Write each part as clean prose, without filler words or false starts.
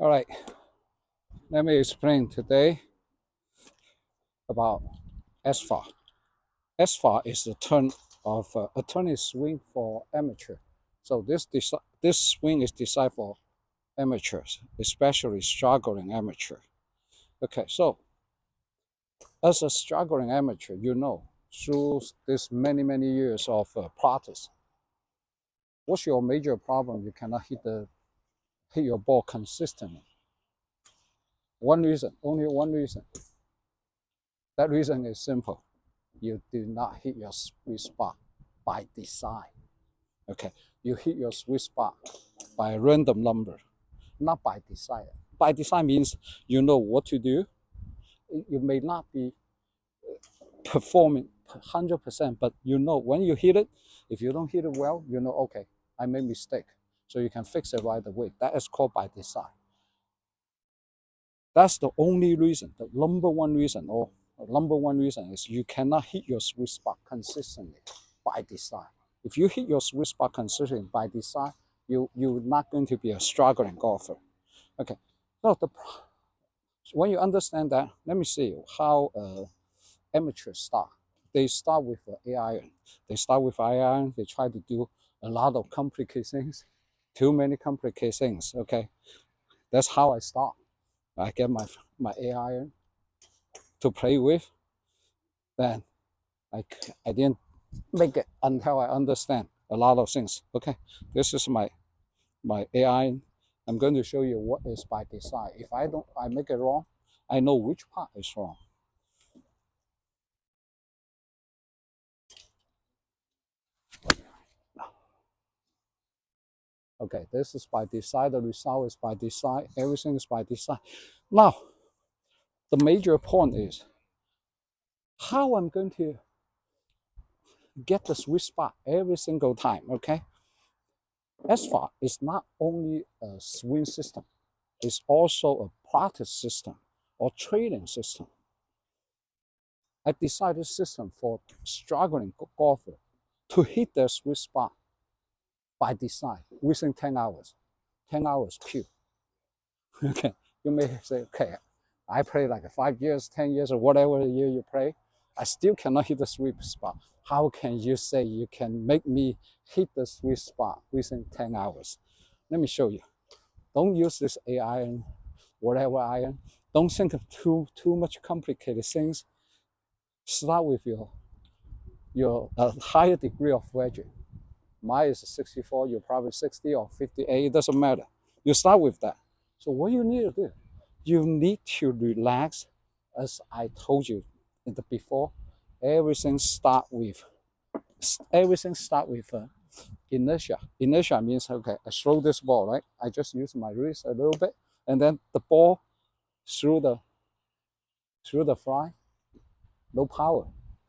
All right, let me explain today about Asfa. Asfa is the turn of a turning swing for amateur. So this swing is designed for amateurs, especially struggling amateur. Okay, so as a struggling amateur, through this many years of practice, what's your major problem? You cannot hit your ball consistently. One reason, only one reason. That reason is simple. You do not hit your sweet spot by design. Okay, you hit your sweet spot by a random number, not by design. By design means you know what to do. You may not be performing 100%, but you know when you hit it. If you don't hit it well, you know, okay, I made a mistake, so you can fix it right away. That is called by design. That's the only reason. The number one reason is you cannot hit your sweet spot consistently by design. If you hit your sweet spot consistently by design, you're not going to be a struggling golfer. Okay, so when you understand that, let me see how amateurs start. They start with a iron. They start with iron. They try to do a lot of complicated things, too many complicated things. Okay, that's how I start. I get my A iron to play with. Then I didn't make it until I understand a lot of things. Okay, this is my AI. I'm going to show you what is by design. If I make it wrong, I know which part is wrong. Okay, this is by design. The result is by design. Everything is by design. Now, the major point is how I'm going to get the sweet spot every single time. Okay, Asfa is not only a swing system. It's also a practice system or training system. I designed this system for struggling golfer to hit their sweet spot by design within 10 hours. 10 hours pure. Okay. You may say, okay, I play like 5 years, 10 years, or whatever year you play. I still cannot hit the sweet spot. How can you say you can make me hit the sweet spot within 10 hours? Let me show you. Don't use this A iron, whatever iron. Don't think of too much complicated things. Start with your higher degree of wedging. Mine is 64, you're probably 60 or 58, it doesn't matter. You start with that. So what you need to do, you need to relax, as I told you in the before. Everything start with inertia. Inertia means, okay, I throw this ball, right? I just use my wrist a little bit, and then the ball through the fly, no power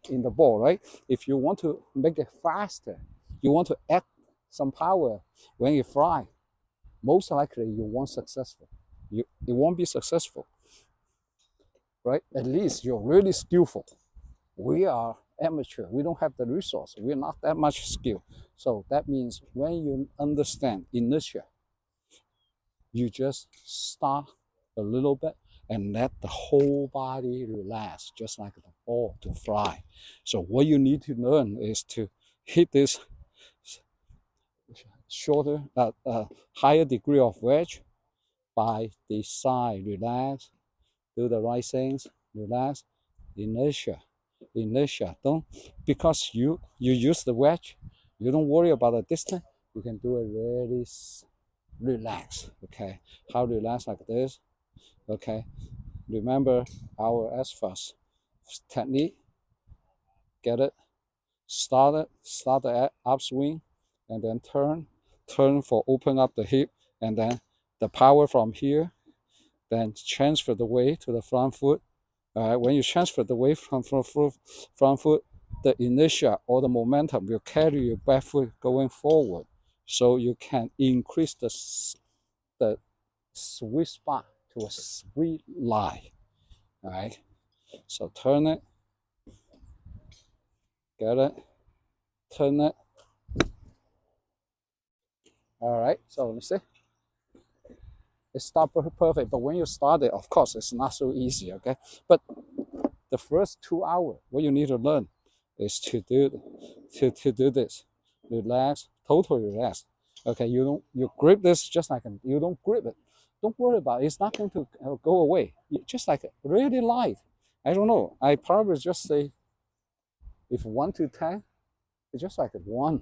in the ball, right? If you want to make it faster, you want to add some power when you fly, most likely you won't successful. It won't be successful, right? At least you're really skillful. We are amateur. We don't have the resource. We're not that much skill. So that means when you understand inertia, you just start a little bit and let the whole body relax, just like the ball to fly. So what you need to learn is to hit this shorter, higher degree of wedge by the side. Relax, do the right things, relax, inertia, inertia. Don't, because you use the wedge, you don't worry about the distance. You can do it really relax. Okay, how relax like this. Okay, remember our Asfa technique. Get it? Start the upswing, and then turn for open up the hip, and then the power from here, then transfer the weight to the front foot. All right, when you transfer the weight from front foot, the inertia or the momentum will carry your back foot going forward, so you can increase the sweet spot to a sweet line. All right, so turn it, get it, turn it. All right, so let me see. It's not perfect, but when you start it, of course, it's not so easy, okay? But the first 2 hours, what you need to learn is to do this. Relax, totally relax. Okay, you grip this just like you don't grip it. Don't worry about it. It's not going to go away. You just like really light. I don't know. I probably just say if 1 to 10, it's just like 1.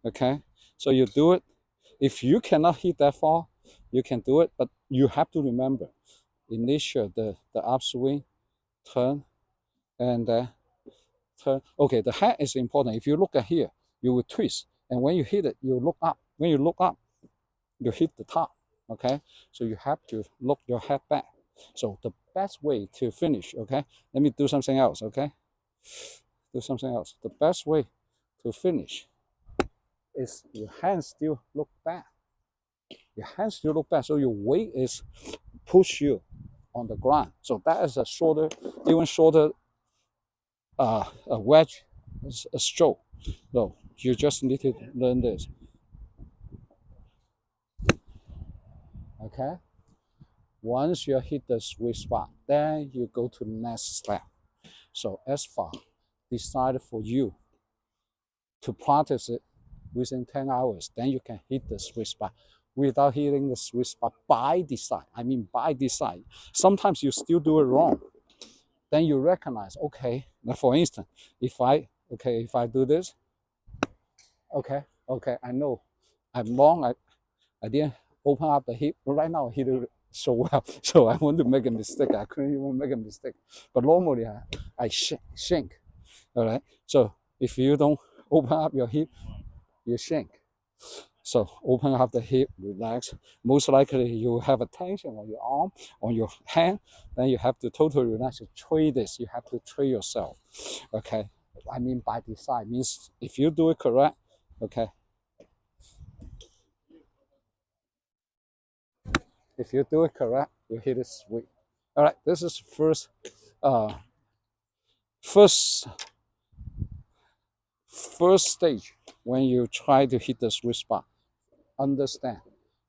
Okay, so you do it. If you cannot hit that far, you can do it, but you have to remember initial the upswing, turn, and turn. Okay, the head is important. If you look at here, you will twist, and when you hit it, you look up. When you look up, you hit the top. Okay, so you have to look your head back. So the best way to finish. Okay, let me do something else. Okay, do something else. The best way to finish is your hands still look back. Your hands still look back, so your weight is push you on the ground. So that is a shorter, even shorter a wedge, a stroke. No, you just need to learn this. Okay. Once you hit the sweet spot, then you go to the next step. So Asfa decided for you to practice it within 10 hours. Then you can hit the sweet spot without hitting the sweet spot by design. I mean by design. Sometimes you still do it wrong. Then you recognize, okay, for instance, if I do this, okay, I know I'm wrong. I didn't open up the hip. But right now I hit it so well. So I want to make a mistake. I couldn't even make a mistake. But normally I sink. All right. So if you don't open up your hip, you sink. So open up the hip, relax. Most likely you will have a tension on your arm, on your hand. Then you have to totally relax. Trade this. You have to trade yourself. Okay. I mean by design means if you do it correct, okay. If you do it correct, you hit it sweet. All right, this is uh, first, first stage when you try to hit the sweet spot. Understand,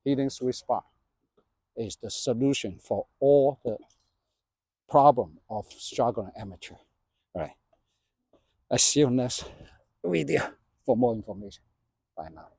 hitting sweet spot is the solution for all the problem of struggling amateur. All right, I see you next video for more information. Bye now.